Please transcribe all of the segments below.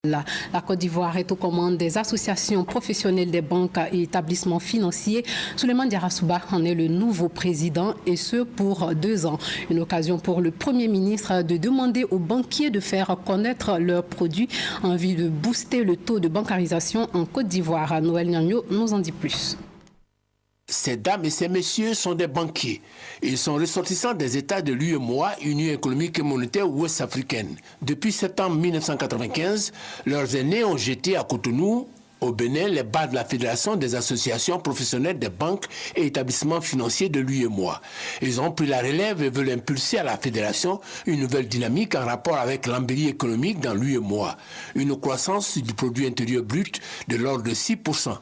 La Côte d'Ivoire est aux commandes des associations professionnelles des banques et établissements financiers. Souleymane Diarra en est le nouveau président et ce pour 2 ans. Une occasion pour le Premier ministre de demander aux banquiers de faire connaître leurs produits en vue de booster le taux de bancarisation en Côte d'Ivoire. Noël Nyagno nous en dit plus. Ces dames et ces messieurs sont des banquiers. Ils sont ressortissants des États de l'UEMOA, Union économique et monétaire ouest-africaine. Depuis septembre 1995, leurs aînés ont jeté à Cotonou, au Bénin, les bases de la Fédération des associations professionnelles des banques et établissements financiers de l'UEMOA. Ils ont pris la relève et veulent impulser à la Fédération une nouvelle dynamique en rapport avec l'embellie économique dans l'UEMOA. Une croissance du produit intérieur brut de l'ordre de 6%.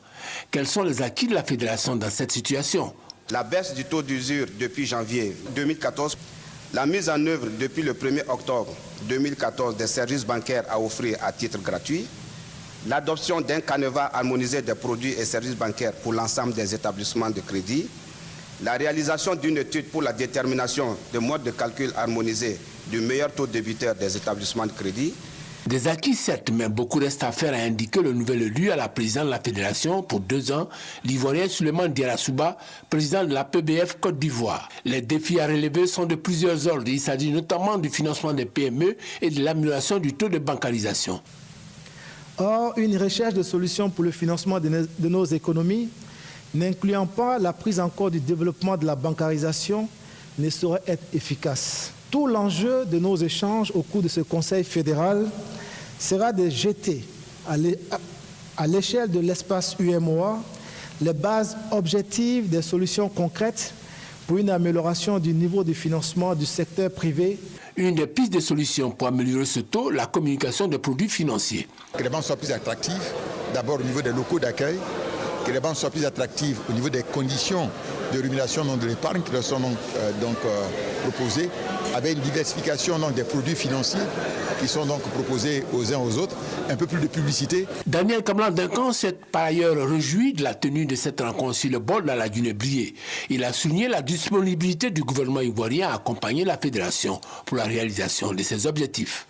Quels sont les acquis de la Fédération dans cette situation? La baisse du taux d'usure depuis janvier 2014, la mise en œuvre depuis le 1er octobre 2014 des services bancaires à offrir à titre gratuit, l'adoption d'un canevas harmonisé des produits et services bancaires pour l'ensemble des établissements de crédit, la réalisation d'une étude pour la détermination de modes de calcul harmonisés du meilleur taux débiteur des établissements de crédit. Des acquis certes, mais beaucoup reste à faire, a indiqué le nouvel élu à la présidence de la Fédération pour 2 ans, l'Ivoirien Souleymane Diarra, président de la PBF Côte d'Ivoire. Les défis à relever sont de plusieurs ordres. Il s'agit notamment du financement des PME et de l'amélioration du taux de bancarisation. Or, une recherche de solutions pour le financement de nos économies, n'incluant pas la prise en compte du développement de la bancarisation, ne saurait être efficace. Tout l'enjeu de nos échanges au cours de ce Conseil fédéral sera de jeter à l'échelle de l'espace UEMOA les bases objectives des solutions concrètes pour une amélioration du niveau de financement du secteur privé. Une des pistes de solutions pour améliorer ce taux, la communication des produits financiers. Que les banques soient plus attractives, d'abord au niveau des locaux d'accueil, que les banques soient plus attractives au niveau des conditions de rémunération de l'épargne qui leur sont proposées, avec une diversification des produits financiers qui sont donc proposés aux uns aux autres, un peu plus de publicité. Daniel Kamlan-Duncan s'est par ailleurs réjoui de la tenue de cette rencontre sur le bord de la lagune Brié. Il a souligné la disponibilité du gouvernement ivoirien à accompagner la Fédération pour la réalisation de ses objectifs.